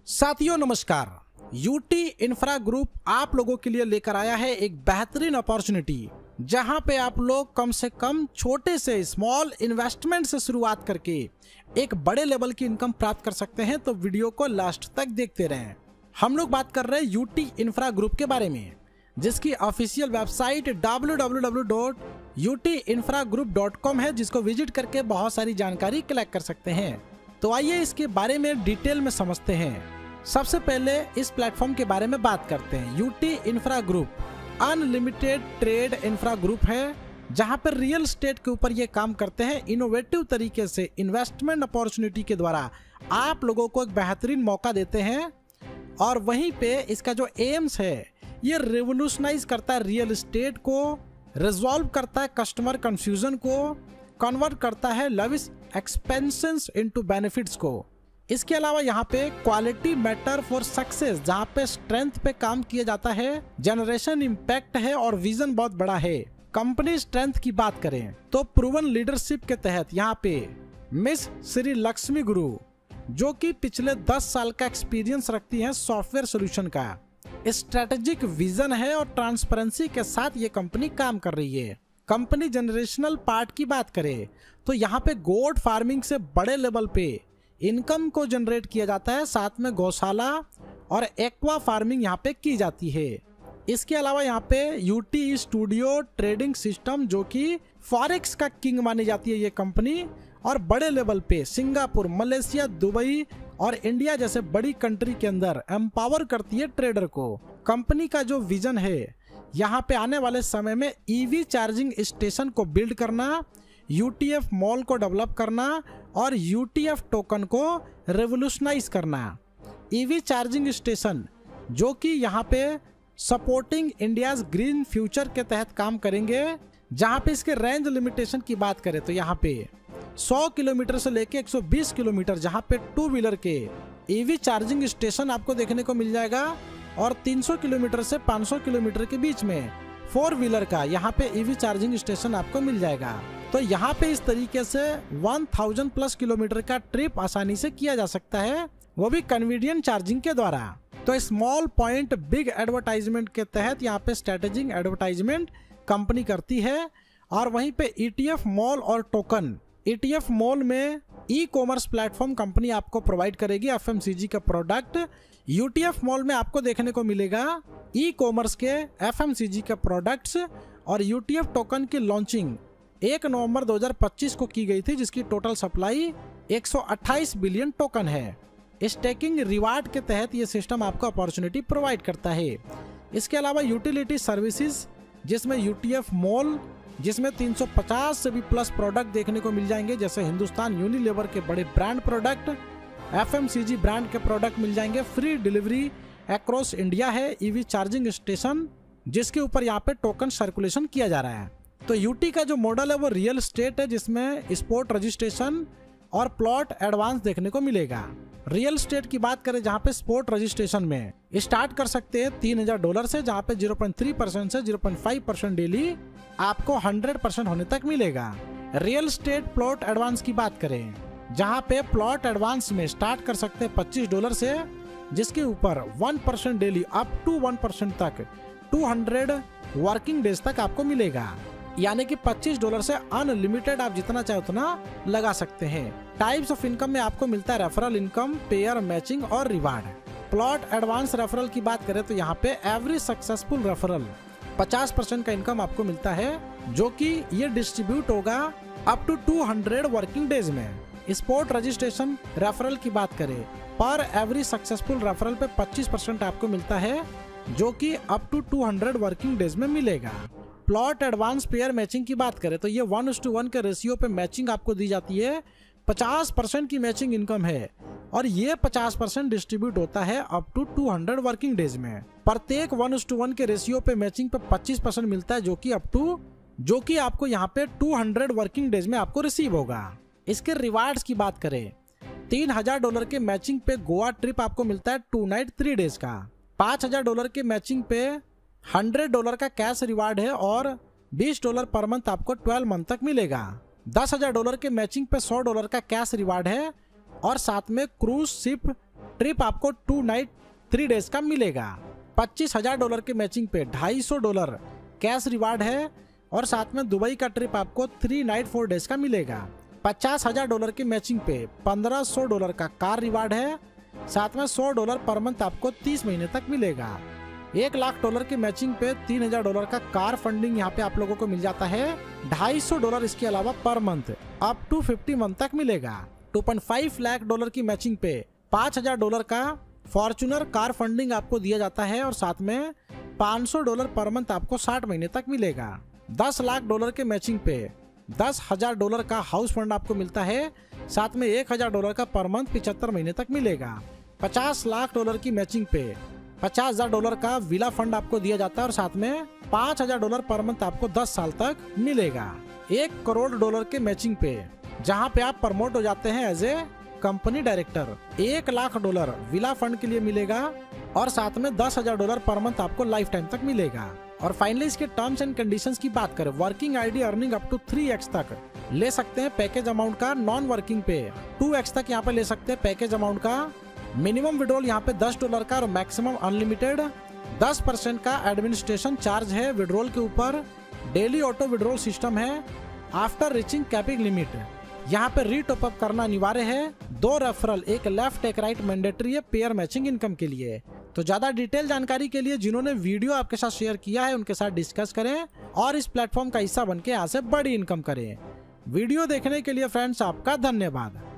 साथियों नमस्कार। UT infra group आप लोगों के लिए लेकर आया है एक बेहतरीन अपॉर्चुनिटी, जहां पे आप लोग कम से कम छोटे से स्मॉल इन्वेस्टमेंट से शुरुआत करके एक बड़े लेवल की इनकम प्राप्त कर सकते हैं। तो वीडियो को लास्ट तक देखते रहें। हम लोग बात कर रहे हैं यूटी इंफ्रा ग्रुप के बारे में, जिसकी ऑफिशियल वेबसाइट www.utinfragroup.com है, जिसको विजिट करके बहुत सारी जानकारी कलेक्ट कर सकते हैं। तो आइए इसके बारे में डिटेल में समझते हैं। सबसे पहले इस प्लेटफॉर्म के बारे में बात करते हैं। UT infra group unlimited trade infra group है, जहां पर रियल एस्टेट के ऊपर ये काम करते हैं। इनोवेटिव तरीके से इन्वेस्टमेंट अपॉर्चुनिटी के द्वारा आप लोगों को एक बेहतरीन मौका देते हैं। और वहीं पे इसका जो एम्स है, ये रिवोल्यूशनाइज करता है रियल एस्टेट को, रिजॉल्व करता है कस्टमर कंफ्यूजन को, कन्वर्ट करता है लविश एक्सपेंशंस इनटू बेनिफिट्स को। इसके अलावा यहाँ पे क्वालिटी मैटर फॉर सक्सेस, जहाँ पे स्ट्रेंथ पे काम किया जाता है, जनरेशन इम्पैक्ट है और विजन बहुत बड़ा है। कंपनी स्ट्रेंथ की बात करें तो प्रूवन लीडरशिप के तहत यहाँ पे मिस श्री लक्ष्मी गुरु, जो कि पिछले 10 साल का एक्सपीरियंस रखती हैं सॉफ्टवेयर सोल्यूशन का, स्ट्रेटेजिक विजन है और ट्रांसपेरेंसी के साथ ये कंपनी काम कर रही है। कंपनी जनरेशनल पार्ट की बात करें तो यहाँ पे गोट फार्मिंग से बड़े लेवल पे इनकम को जनरेट किया जाता है, साथ में गौशाला और एक्वा फार्मिंग यहाँ पे की जाती है। इसके अलावा यहाँ पे यूटी स्टूडियो ट्रेडिंग सिस्टम, जो कि फॉरेक्स का किंग मानी जाती है ये कंपनी, और बड़े लेवल पे सिंगापुर, मलेशिया, दुबई और इंडिया जैसे बड़ी कंट्री के अंदर एम्पावर करती है ट्रेडर को। कंपनी का जो विजन है, यहाँ पे आने वाले समय में ईवी चार्जिंग स्टेशन को बिल्ड करना, यूटीएफ मॉल को डेवलप करना और यूटीएफ टोकन को रेवोल्यूशनाइज करना। ईवी चार्जिंग स्टेशन जो कि यहाँ पे सपोर्टिंग इंडियाज ग्रीन फ्यूचर के तहत काम करेंगे, जहाँ पे इसके रेंज लिमिटेशन की बात करें तो यहाँ पे 100 किलोमीटर से लेके 120 किलोमीटर जहाँ पे 2 व्हीलर के ईवी चार्जिंग स्टेशन आपको देखने को मिल जाएगा, और 300 किलोमीटर से 500 किलोमीटर के बीच में 4 व्हीलर का यहाँ पे ईवी चार्जिंग स्टेशन आपको मिल जाएगा। तो यहाँ पे इस तरीके से 1000 प्लस किलोमीटर का ट्रिप आसानी से किया जा सकता है, वो भी कन्वीनियंट चार्जिंग के द्वारा। तो स्मॉल पॉइंट बिग एडवर्टाइजमेंट के तहत यहाँ पे स्ट्रेटेजिक एडवर्टाइजमेंट कंपनी करती है। और वहीं पे ईटीएफ मॉल और टोकन, ईटीएफ मॉल में ई कॉमर्स प्लेटफॉर्म कंपनी आपको प्रोवाइड करेगी एफएमसीजी का प्रोडक्ट। यूटीएफ मॉल में आपको देखने को मिलेगा ई कॉमर्स के एफएमसीजी के प्रोडक्ट्स। और यूटीएफ टोकन की लॉन्चिंग 1 नवंबर 2025 को की गई थी, जिसकी टोटल सप्लाई 128 बिलियन टोकन है। स्टेकिंग रिवार्ड के तहत ये सिस्टम आपको अपॉर्चुनिटी प्रोवाइड करता है। इसके अलावा यूटिलिटी सर्विसेज, जिसमें यूटीएफ मॉल, जिसमें 350 से भी प्लस प्रोडक्ट देखने को मिल जाएंगे, जैसे हिंदुस्तान यूनिलीवर के बड़े ब्रांड प्रोडक्ट, एफएमसीजी ब्रांड के प्रोडक्ट मिल जाएंगे। फ्री डिलीवरी अक्रॉस इंडिया है। ईवी चार्जिंग स्टेशन जिसके ऊपर यहाँ पे टोकन सर्कुलेशन किया जा रहा है। तो यूटी का जो मॉडल है वो रियल एस्टेट है, जिसमें स्पॉट रजिस्ट्रेशन और प्लॉट एडवांस देखने को मिलेगा। रियल एस्टेट की बात करें जहाँ पे स्पॉट रजिस्ट्रेशन में स्टार्ट कर सकते हैं $3000 से, जहाँ पे 0.3% से 0.5% डेली आपको 100% होने तक मिलेगा। रियल एस्टेट प्लॉट एडवांस की बात करें, जहाँ पे प्लॉट एडवांस में स्टार्ट कर सकते हैं $25 से, जिसके ऊपर 1% डेली अप टू 1% तक 200 वर्किंग डेज तक आपको मिलेगा। यानी कि $25 से अनलिमिटेड आप जितना चाहे उतना लगा सकते हैं। टाइप्स ऑफ इनकम में आपको मिलता है रेफरल इनकम, पेयर मैचिंग और रिवार्ड। प्लॉट एडवांस रेफरल की बात करें तो यहाँ पे एवरी सक्सेसफुल रेफरल 50% का इनकम आपको मिलता है, जो कि ये डिस्ट्रीब्यूट होगा अप टू 200 वर्किंग डेज में। स्पॉट रजिस्ट्रेशन रेफरल की बात करें, पर एवरी सक्सेसफुल रेफरल पे 25% आपको मिलता है, जो कि अप टू 200 वर्किंग डेज में मिलेगा। प्लॉट एडवांस पेयर मैचिंग की बात करें तो ये 1:1 के रेशियो पे मैचिंग आपको दी जाती है। 50% की मैचिंग इनकम है, और ये 50% डिस्ट्रीब्यूट होता है अप टू 200 वर्किंग डेज में। प्रत्येक 1:1 के रेशियो पे मैचिंग पे 25% मिलता है, जो कि आपको यहाँ पे 200 वर्किंग डेज में आपको रिसीव होगा। इसके रिवार्ड्स की बात करें, $3000 के मैचिंग पे गोवा ट्रिप आपको मिलता है 2 नाइट 3 डेज का। $5000 के मैचिंग पे $100 का कैश रिवार्ड है, और $20 पर मंथ आपको 12 मंथ तक मिलेगा। $10,000 के मैचिंग पे $100 का कैश रिवार्ड है, और साथ में क्रूज शिप ट्रिप आपको 2 नाइट 3 डेज का मिलेगा। $25,000 के मैचिंग पे $250 कैश रिवार्ड है और साथ में दुबई का ट्रिप आपको 3 नाइट 4 डेज का मिलेगा। $50,000 के मैचिंग पे $1,500 का कार रिवार्ड है, साथ में $100 पर मंथ आपको 30 महीने तक मिलेगा। $1,00,000 के मैचिंग पे $3,000 का कार फंडिंग यहाँ पे आप लोगों को मिल जाता है। $250 इसके अलावा per month up to 50 month तक मिलेगा। $2.5 लाख की मैचिंग पे $5,000 का फॉर्च्यूनर कार फंडिंग आपको दिया जाता है और साथ में $500 पर मंथ आपको 60 महीने तक मिलेगा। $10 लाख के मैचिंग पे $10,000 का हाउस फंड आपको मिलता है, साथ में $1,000 का पर मंथ 75 महीने तक मिलेगा। $50 लाख की मैचिंग पे $50,000 का विला फंड आपको दिया जाता है और साथ में $5,000 पर मंथ आपको 10 साल तक मिलेगा। $1 करोड़ के मैचिंग पे जहां पे आप प्रमोट हो जाते हैं as a company director, $1 lakh villa fund के लिए मिलेगा और साथ में $10,000 पर मंथ आपको लाइफ टाइम तक मिलेगा। और फाइनली इसके टर्म्स एंड कंडीशंस की बात करें, working ID earning up to 3x तक ले सकते हैं पैकेज अमाउंट का, नॉन वर्किंग पे 2x तक यहाँ पे ले सकते हैं पैकेज अमाउंट का। मिनिमम विड्रॉल यहाँ पे $10 का और मैक्सिमम अनलिमिटेड। 10% का एडमिनिस्ट्रेशन चार्ज है विड्रॉल के ऊपर। डेली ऑटो विड्रॉल सिस्टम है। आफ्टर रीचिंग कैपिंग लिमिट यहाँ पे रीटॉप अप करना अनिवार्य है। 2 रेफरल, एक लेफ्ट एक राइट मैंडेटरी है पेयर मैचिंग इनकम के लिए। तो ज्यादा डिटेल जानकारी के लिए जिन्होंने वीडियो आपके साथ शेयर किया है उनके साथ डिस्कस करें और इस प्लेटफॉर्म का हिस्सा बनके यहाँ से बड़ी इनकम करें। वीडियो देखने के लिए फ्रेंड्स आपका धन्यवाद।